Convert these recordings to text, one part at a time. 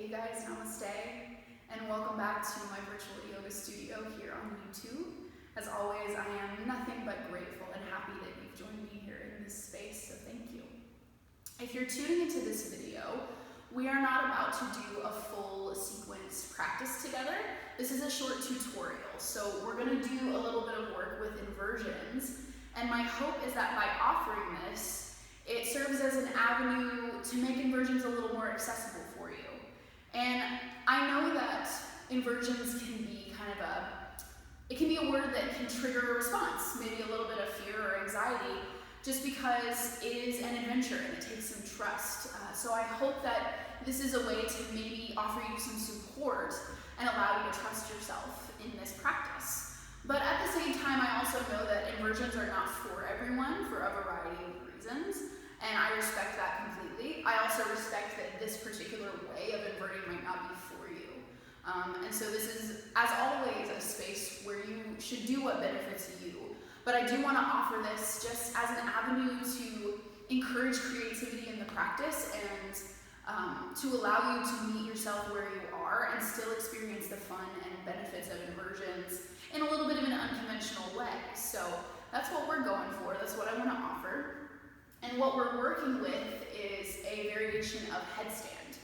Hey guys, Namaste, and welcome back to my virtual yoga studio here on YouTube. As always, I am nothing but grateful and happy that you've joined me here in this space, so thank you. If you're tuning into this video, we are not about to do a full sequence practice together. This is a short tutorial, so we're going to do a little bit of work with inversions, and my hope is that by offering this, it serves as an avenue to make inversions a little more accessible for you. And I know that inversions can be it can be a word that can trigger a response, maybe a little bit of fear or anxiety, just because it is an adventure and it takes some trust. So I hope that this is a way to maybe offer you some support and allow you to trust yourself in this practice. But at the same time, I also know that inversions are not for everyone for a variety of reasons, and I respect that completely. I also respect that this particular way of inverting might not be for you. And so this is, as always, a space where you should do what benefits you. But I do want to offer this just as an avenue to encourage creativity in the practice and to allow you to meet yourself where you are and still experience the fun and benefits of inversions in a little bit of an unconventional way. So that's what we're going for. That's what I want to offer. And what we're working with is a variation of headstand.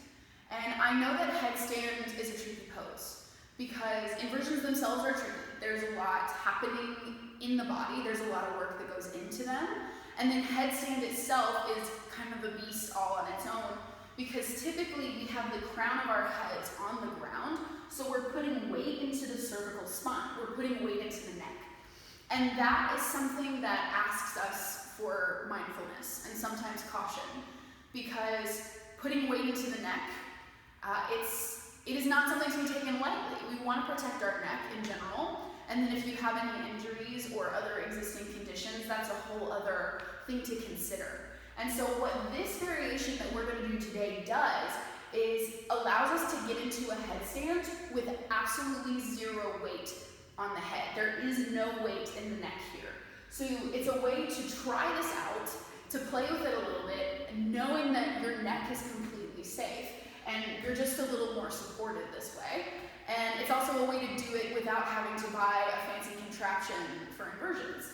And I know that headstand is a tricky pose because inversions themselves are tricky. There's a lot happening in the body. There's a lot of work that goes into them. And then headstand itself is kind of a beast all on its own because typically we have the crown of our heads on the ground. So we're putting weight into the cervical spine. We're putting weight into the neck. And that is something that asks us for mindfulness and sometimes caution, because putting weight into the neck, it is not something to be taken lightly. We want to protect our neck in general, and then if you have any injuries or other existing conditions, that's a whole other thing to consider. And so what this variation that we're going to do today does is allows us to get into a headstand with absolutely zero weight on the head. There is no weight in the neck here. So it's a way to try this out, to play with it a little bit, knowing that your neck is completely safe and you're just a little more supported this way. And it's also a way to do it without having to buy a fancy contraption for inversions.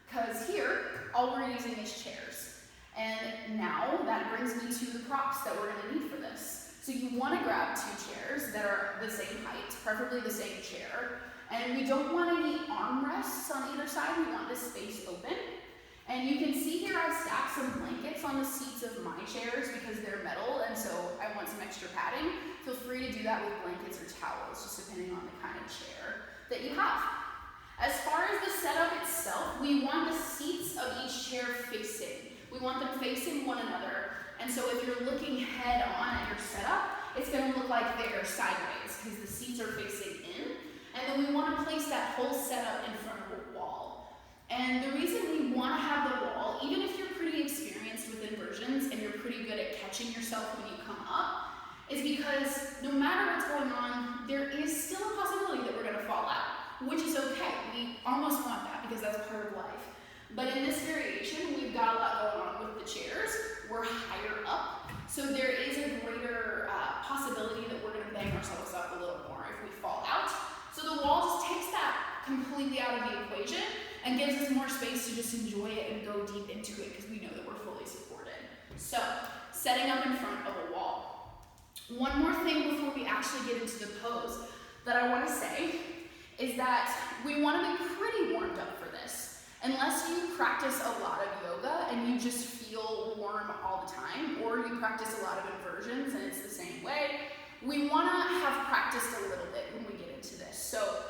Because here, all we're using is chairs. And now that brings me to the props that we're going to need for this. So you want to grab two chairs that are the same height, preferably the same chair. And we don't want any armrests on either side. We want this space open. And you can see here I've stacked some blankets on the seats of my chairs because they're metal, and so I want some extra padding. Feel free to do that with blankets or towels, just depending on the kind of chair that you have. As far as the setup itself, we want the seats of each chair facing. We want them facing one another. And so if you're looking head on at your setup, it's going to look like they're sideways because the seats are facing in. And then we want to place that whole setup in front of a wall. And the reason we want to have the wall, even if you're pretty experienced with inversions and you're pretty good at catching yourself when you come up, is because no matter what's going on, there is still a possibility that we're going to fall out, which is okay. We almost want that because that's part of life. But in this variation, we've got a lot going on with the chairs. We're higher up, so there is a greater possibility that we're going to bang ourselves up a little more if we fall out. So the wall just takes that completely out of the equation and gives us more space to just enjoy it and go deep into it because we know that we're fully supported. So, setting up in front of a wall. One more thing before we actually get into the pose that I want to say is that we want to be pretty warmed up for this. Unless you practice a lot of yoga and you just feel warm all the time, or you practice a lot of inversions and it's the same way, we want to have practiced a little bit when we get into this. So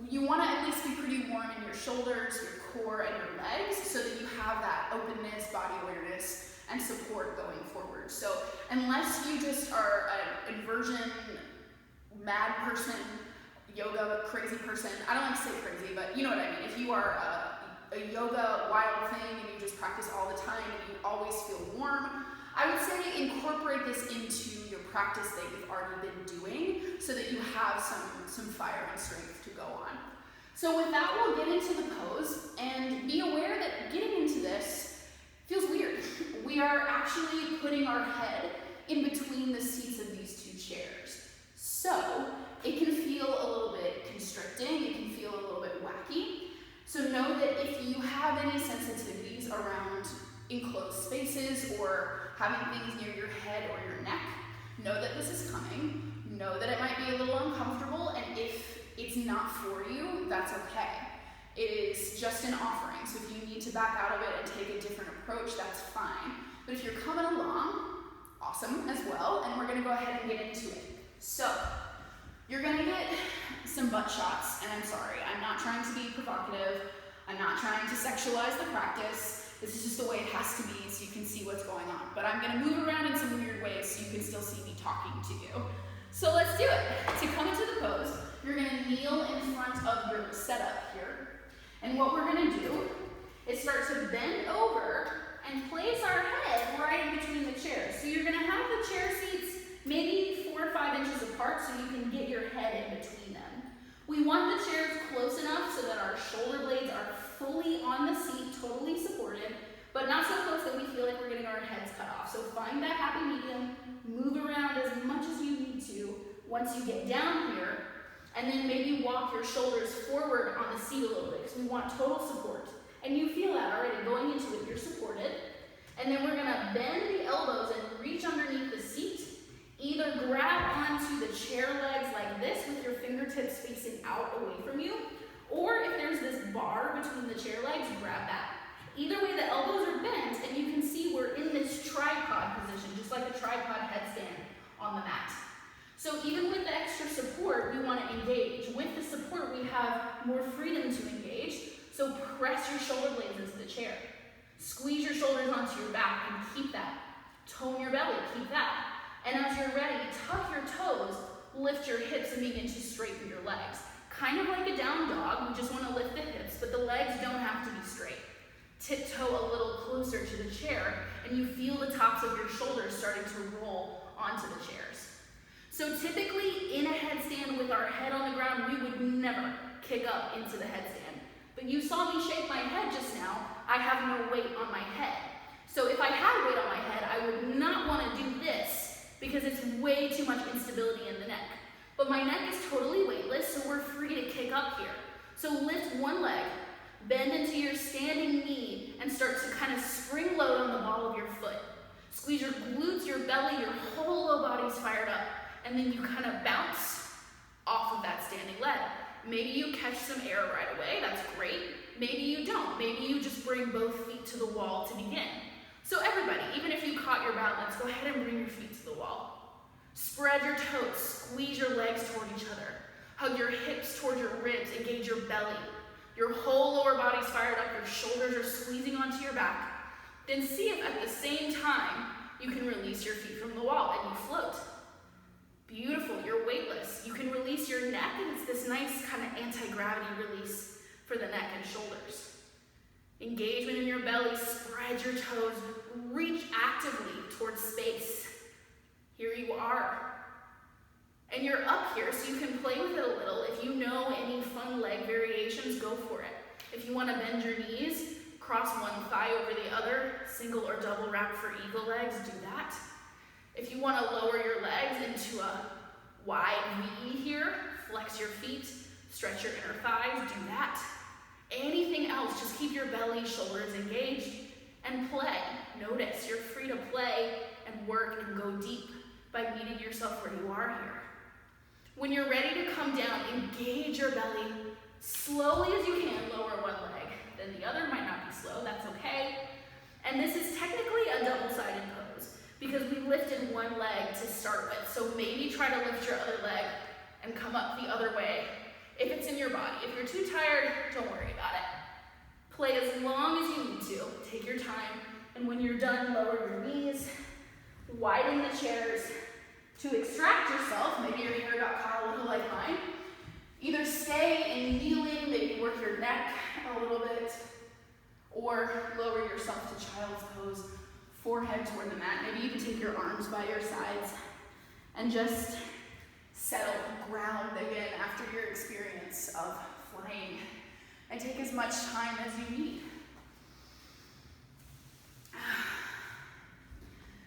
you want to at least be pretty warm in your shoulders, your core, and your legs so that you have that openness, body awareness, and support going forward. So unless you just are an inversion mad person, yoga crazy person, I don't like to say crazy, but you know what I mean. If you are a yoga wild thing and you just practice all the time and you always feel warm, I would say incorporate this into your practice that you've already been doing so that you have some fire and strength to go on. So with that, we'll get into the pose and be aware that getting into this feels weird. We are actually putting our head in between the seats of these two chairs. enclosed spaces or having things near your head or your neck, know that this is coming. Know that it might be a little uncomfortable, and if it's not for you, that's okay. It is just an offering, so if you need to back out of it and take a different approach, that's fine. But if you're coming along, awesome as well, and we're gonna go ahead and get into it. So, you're gonna get some butt shots, and I'm sorry, I'm not trying to be provocative, I'm not trying to sexualize the practice, this is just the way it has to be so you can see what's going on. But I'm gonna move around in some weird ways so you can still see me talking to you. So let's do it. To come into the pose, you're gonna kneel in front of your setup here. And what we're gonna do is start to bend over and place our head right in between the chairs. So you're gonna have the chair seats maybe 4 or 5 inches apart so you can get your head in between them. We want the chairs close enough so that our shoulder blades are fully on the seat, totally supported, but not so close that we feel like we're getting our heads cut off. So find that happy medium, move around as much as you need to once you get down here, and then maybe walk your shoulders forward on the seat a little bit because we want total support. And you feel that already going into it, you're supported. And then we're gonna bend the elbows and reach underneath the seat. Either grab onto the chair legs like this with your fingertips facing out away from you, or if there's this bar between the chair legs, grab that. Either way, the elbows are bent, and you can see we're in this tripod position, just like a tripod headstand on the mat. So even with the extra support, we want to engage. With the support, we have more freedom to engage. So press your shoulder blades into the chair. Squeeze your shoulders onto your back and keep that. Tone your belly, keep that. And as you're ready, tuck your toes, lift your hips, and begin to straighten your legs. Kind of like a down dog, we just want to lift the hips, but the legs don't have to be straight. Tiptoe a little closer to the chair, and you feel the tops of your shoulders starting to roll onto the chairs. So typically in a headstand with our head on the ground, we would never kick up into the headstand. But you saw me shake my head just now, I have no weight on my head. So if I had weight on my head, I would not want to do this because it's way too much instability in the neck. But my neck is totally weightless, so we're free to kick up here. So lift one leg, bend into your standing knee, and start to kind of spring load on the ball of your foot. Squeeze your glutes, your belly, your whole low body's fired up. And then you kind of bounce off of that standing leg. Maybe you catch some air right away, that's great. Maybe you don't. Maybe you just bring both feet to the wall to begin. So everybody, even if you caught your balance, go ahead and bring your feet to the wall. Spread your toes, squeeze your legs toward each other. Hug your hips toward your ribs, engage your belly. Your whole lower body's fired up, your shoulders are squeezing onto your back. Then see if at the same time you can release your feet from the wall and you float. Beautiful, you're weightless. You can release your neck, and it's this nice kind of anti-gravity release for the neck and shoulders. Engagement in your belly, spread your toes, reach actively towards space. Here you are. And you're up here, so you can play with it a little. If you know any fun leg variations, go for it. If you want to bend your knees, cross one thigh over the other, single or double wrap for eagle legs, do that. If you want to lower your legs into a wide V here, flex your feet, stretch your inner thighs, do that. Anything else, just keep your belly, shoulders engaged, and play. Notice you're free to play and work and go deep by meeting yourself where you are here. When you're ready to come down, engage your belly. Slowly as you can, lower one leg. Then the other might not be slow, that's okay. And this is technically a double-sided pose because we lifted one leg to start with. So maybe try to lift your other leg and come up the other way if it's in your body. If you're too tired, don't worry about it. Play as long as you need to. Take your time. And when you're done, lower your knees, widen the chairs. To extract yourself, maybe your hair got caught a little like mine. Either stay in kneeling, maybe work your neck a little bit, or lower yourself to child's pose, forehead toward the mat. Maybe even take your arms by your sides and just settle, ground again after your experience of flying. And take as much time as you need.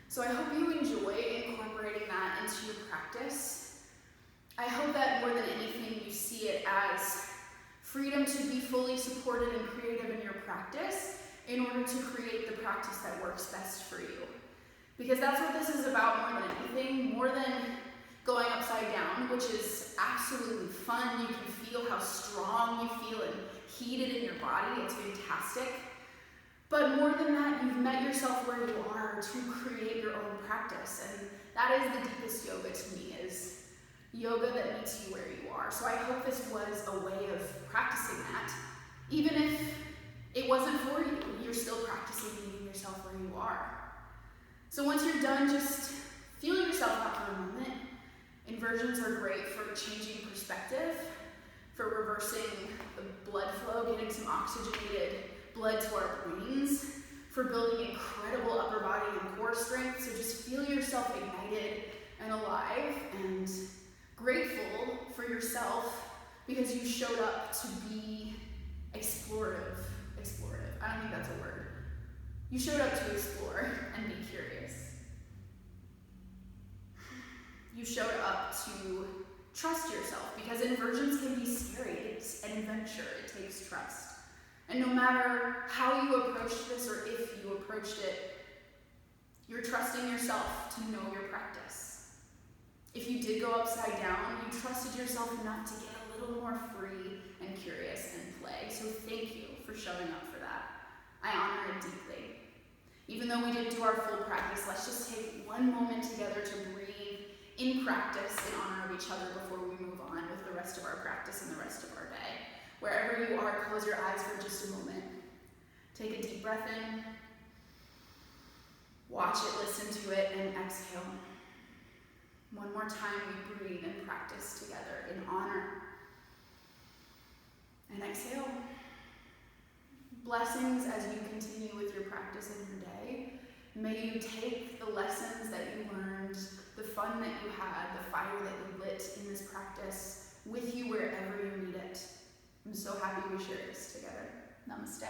So I hope you enjoy incorporating that into your practice. I hope that more than anything you see it as freedom to be fully supported and creative in your practice, in order to create the practice that works best for you. Because that's what this is about more than anything, more than going upside down, which is absolutely fun. You can feel how strong you feel and heated in your body. It's fantastic. But more than that, you've met yourself where you are to create your own practice. And that is the deepest yoga to me, is yoga that meets you where you are. So I hope this was a way of practicing that. Even if it wasn't for you, you're still practicing meeting yourself where you are. So once you're done, just feel yourself out for a moment. Inversions are great for changing perspective, for reversing the blood flow, getting some oxygenated blood to our brains, for building incredible upper body and core strength. So just feel yourself ignited and alive and grateful for yourself because you showed up to be explorative. I don't think that's a word. You showed up to explore and be curious. You showed up to trust yourself, because inversions can be scary. It's an adventure. It takes trust. And no matter how you approached this or if you approached it, you're trusting yourself to know your practice. If you did go upside down, you trusted yourself enough to get a little more free and curious and play. So thank you for showing up for that. I honor it deeply. Even though we didn't do our full practice, let's just take one moment together to breathe in practice in honor of each other before we move on with the rest of our practice and the rest of our day. Wherever you are, close your eyes for just a moment. Take a deep breath in. Watch it, listen to it, and exhale. One more time, we breathe and practice together in honor. And exhale. Blessings as you continue with your practice in your day. May you take the lessons that you learned, the fun that you had, the fire that you lit in this practice with you wherever you need it. I'm so happy we shared this together. Namaste.